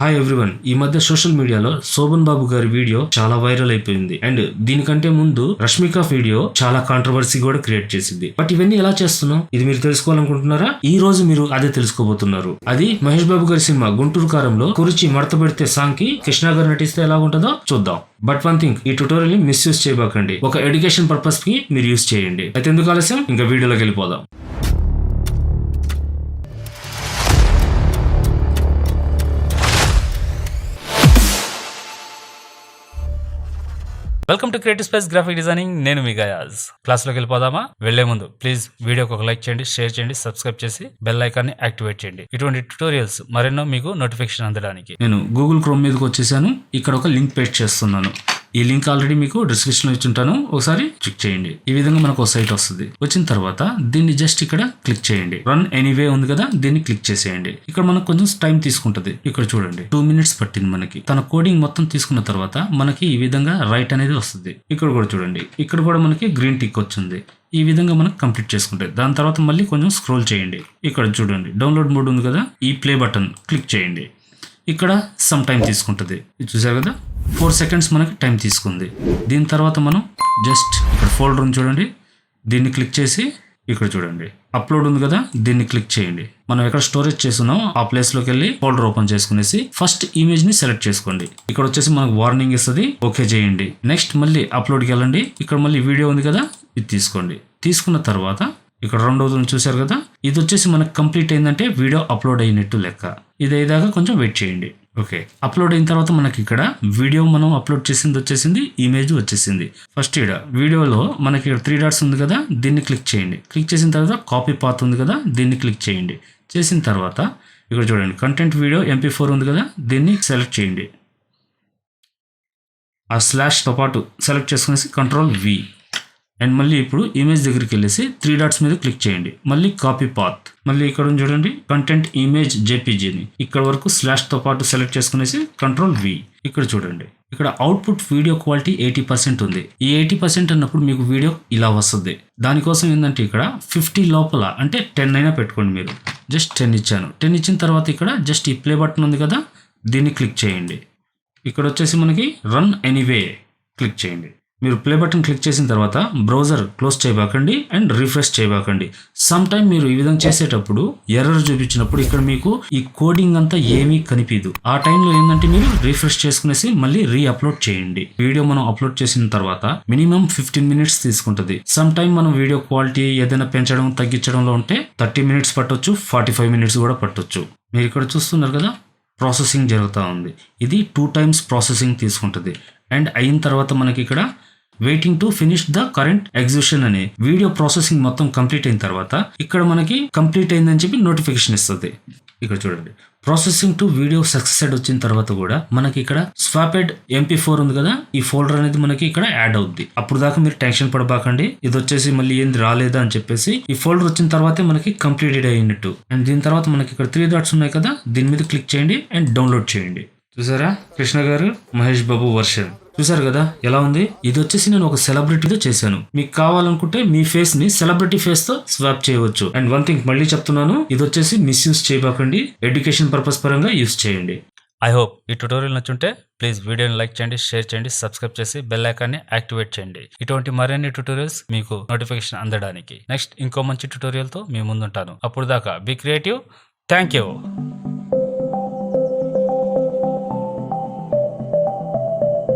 Hi everyone. ఈ మధ్య social మీడియాలో శోభన్ బాబు గారి వీడియో చాలా వైరల్ అయిపోయింది. అండ్ దీనికంటే ముందు రష్మిక వీడియో చాలా కాంట్రవర్సీ కూడా క్రియేట్ చేసింది. బట్ ఇవన్నీ ఎలా చేస్తున్నాం, ఇది మీరు తెలుసుకోవాలనుకుంటున్నారా? ఈ రోజు మీరు అదే తెలుసుకోబోతున్నారు. అది మహేష్ బాబు గారి సినిమా గుంటూరు కారంలో కురిచి మడత పెడితే సాంగ్ కి కృష్ణ గారు నటిస్తే ఎలా ఉంటుందో చూద్దాం. బట్ వన్ థింగ్, ఈ ట్యూటోరియల్ ని మిస్యూజ్ చేయబాకండి. ఒక ఎడ్యుకేషన్ పర్పస్ కి మీరు యూజ్ చేయండి. అయితే ఎందుకు ఆలస్యం, ఇంకా వీడియోలోకి వెళ్ళిపోదాం. Welcome to creative space graphic designing. నేను మీ గయాజ్. క్లాస్లోకి వెళ్ళిపోదామా? వెళ్లే ముందు ప్లీజ్ వీడియోకి ఒక లైక్ చేయండి, షేర్ చేయండి, సబ్స్క్రైబ్ చేసి బెల్ ఐకాన్ని యాక్టివేట్ చేయండి. ఇటువంటి ట్యూటోరియల్స్ మరెన్నో మీకు నోటిఫికేషన్ అందడానికి. నేను గూగుల్ క్రోమ్ మీదకి వచ్చేసాను. ఇక్కడ ఒక లింక్ పేస్ట్ చేస్తున్నాను. ఈ లింక్ ఆల్రెడీ మీకు డిస్క్రిప్షన్ లో ఇచ్చుంటాను, ఒకసారి చెక్ చేయండి. ఈ విధంగా మనకు ఒక సైట్ వస్తుంది. వచ్చిన తర్వాత దీన్ని జస్ట్ ఇక్కడ క్లిక్ చేయండి. రన్ ఎనీవే ఉంది కదా, దీన్ని క్లిక్ చేసేయండి. ఇక్కడ మనకు కొంచెం టైం తీసుకుంటది. ఇక్కడ చూడండి 2 minutes పట్టింది మనకి. తన కోడింగ్ మొత్తం తీసుకున్న తర్వాత మనకి ఈ విధంగా రైట్ అనేది వస్తుంది. ఇక్కడ కూడా చూడండి, ఇక్కడ కూడా మనకి గ్రీన్ టిక్ వచ్చింది. ఈ విధంగా మనం కంప్లీట్ చేసుకుంటే దాని తర్వాత మళ్ళీ కొంచెం స్క్రోల్ చేయండి. ఇక్కడ చూడండి డౌన్లోడ్ మోడ్ ఉంది కదా, ఈ ప్లే బటన్ క్లిక్ చేయండి. ఇక్కడ సమ్ టైం తీసుకుంటుంది. ఇది చూసారు కదా, 4 seconds మనకి టైం తీసుకుంది. దీని తర్వాత మనం జస్ట్ ఇక్కడ ఫోల్డర్ ఉంది చూడండి, దీన్ని క్లిక్ చేసి ఇక్కడ చూడండి అప్లోడ్ ఉంది కదా, దీన్ని క్లిక్ చేయండి. మనం ఎక్కడ స్టోరేజ్ చేస్తున్నాం ఆ ప్లేస్ లోకి వెళ్ళి ఫోల్డర్ ఓపెన్ చేసుకునేసి ఫస్ట్ ఇమేజ్ ని సెలెక్ట్ చేసుకోండి. ఇక్కడ వచ్చేసి మనకు వార్నింగ్ ఇస్తుంది, ఓకే చేయండి. నెక్స్ట్ మళ్ళీ అప్లోడ్కి వెళ్ళండి. ఇక్కడ మళ్ళీ వీడియో ఉంది కదా, ఇది తీసుకోండి. తీసుకున్న తర్వాత ఇక్కడ రెండోది చూసారు కదా, ఇది వచ్చేసి మనకు కంప్లీట్ అయిందంటే వీడియో అప్లోడ్ అయినట్టు లెక్క. ఇది అయ్యేదాకా కొంచెం వెయిట్ చేయండి. ఓకే, అప్లోడ్ అయిన తర్వాత మనకి ఇక్కడ వీడియో మనం అప్లోడ్ చేసింది వచ్చేసింది, ఇమేజ్ వచ్చేసింది. ఫస్ట్ ఇక్కడ వీడియోలో మనకి 3 dots ఉంది కదా, దీన్ని క్లిక్ చేయండి. క్లిక్ చేసిన తర్వాత కాపీ పాత్ ఉంది కదా, దీన్ని క్లిక్ చేయండి. చేసిన తర్వాత ఇక్కడ చూడండి కంటెంట్ వీడియో MP4 ఉంది కదా, దీన్ని సెలెక్ట్ చేయండి. ఆ స్లాష్తో పాటు సెలెక్ట్ చేసుకునేసి Ctrl+V. అండ్ మళ్ళీ ఇప్పుడు ఇమేజ్ దగ్గరికి వెళ్ళేసి 3 dots మీద క్లిక్ చేయండి. మళ్ళీ కాపీ పాత్, మళ్ళీ ఇక్కడ చూడండి కంటెంట్ ఇమేజ్ జేపీజీని ఇక్కడ వరకు స్లాష్తో పాటు సెలెక్ట్ చేసుకునేసి Ctrl+V. ఇక్కడ చూడండి, ఇక్కడ అవుట్పుట్ వీడియో క్వాలిటీ 80% ఉంది. ఈ 80% అన్నప్పుడు మీకు వీడియో ఇలా వస్తుంది. దానికోసం ఏంటంటే ఇక్కడ 50 లోపల అంటే 10 అయినా పెట్టుకోండి. మీరు జస్ట్ 10 ఇచ్చాను. 10 ఇచ్చిన తర్వాత ఇక్కడ జస్ట్ ఈ ప్లే బటన్ ఉంది కదా, దీన్ని క్లిక్ చేయండి. ఇక్కడ వచ్చేసి మనకి రన్ ఎనీవే క్లిక్ చేయండి. మీరు ప్లే బటన్ క్లిక్ చేసిన తర్వాత బ్రౌజర్ క్లోజ్ చేయబాకండి అండ్ రిఫ్రెష్ చేయబాకండి. సమ్ టైమ్ మీరు ఈ విధంగా చేసేటప్పుడు ఎర్రర్ చూపించినప్పుడు ఇక్కడ మీకు ఈ కోడింగ్ అంతా ఏమీ కనిపించదు. ఆ టైంలో ఏంటంటే మీరు రిఫ్రెష్ చేసుకునేసి మళ్ళీ అప్లోడ్ చేయండి. వీడియో మనం అప్లోడ్ చేసిన తర్వాత మినిమం 15 minutes తీసుకుంటుంది. సమ్ టైమ్ మనం వీడియో క్వాలిటీ ఏదైనా పెంచడం తగ్గించడంలో ఉంటే 30 minutes పట్టొచ్చు, 45 minutes కూడా పట్టొచ్చు. మీరు ఇక్కడ చూస్తున్నారు కదా, ప్రాసెసింగ్ జరుగుతూ ఉంది. ఇది 2 times ప్రాసెసింగ్ తీసుకుంటుంది. అండ్ అయిన తర్వాత మనకి ఇక్కడ waiting to finish the current execution అనే వీడియో ప్రాసెసింగ్ మొత్తం కంప్లీట్ అయిన తర్వాత ఇక్కడ మనకి కంప్లీట్ అయిందని చెప్పి నోటిఫికేషన్ ఇస్తుంది. ఇక్కడ చూడండి ప్రాసెసింగ్ టు వీడియో సక్సెస్డ్ వచ్చిన తర్వాత కూడా మనకి ఇక్కడ స్వాపెడ్ MP4 ఉంది కదా, ఈ ఫోల్డర్ అనేది మనకి ఇక్కడ యాడ్ అవుద్ది. అప్పుడు దాకా మీరు టెన్షన్ పడబాకండి. ఇది వచ్చేసి మళ్ళీ ఏంది రాలేదా అని చెప్పేసి ఈ ఫోల్డర్ వచ్చిన తర్వాతే మనకి కంప్లీటెడ్ అయినట్టు. అండ్ దీని తర్వాత మనకి ఇక్కడ 3 dots ఉన్నాయి కదా, దీని మీద క్లిక్ చేయండి అండ్ డౌన్లోడ్ చేయండి. చూసారా కృష్ణ గారు మహేష్ బాబు వర్షన్ చూసారు కదా ఎలా ఉంది. ఇది వచ్చేసి నేను ఒక సెలబ్రిటీతో చేశాను. మీకు కావాలనుకుంటే మీ ఫేస్ ని సెలబ్రిటీ ఫేస్ తో స్వాప్ చేయవచ్చు. అండ్ వన్ థింగ్ మళ్ళీ చెప్తున్నాను, ఇది వచ్చేసి మిస్యూజ్ చేయబాకండి. ఎడ్యుకేషన్ పర్పస్ పరంగా యూజ్ చేయండి. ఐ హోప్ ఈ ట్యూటోరియల్ నచ్చుంటే ప్లీజ్ వీడియోని లైక్ చేయండి, షేర్ చేయండి, సబ్స్క్రైబ్ చేసి బెల్ ఐకాన్ని యాక్టివేట్ చేయండి. ఇటువంటి మరిన్ని ట్యూటోరియల్స్ మీకు నోటిఫికేషన్ అందడానికి. నెక్స్ట్ ఇంకో మంచి ట్యూటోరియల్తో మీ ముందుంటాను. అప్పుడు దాకా బీ క్రియేటివ్. Thank you.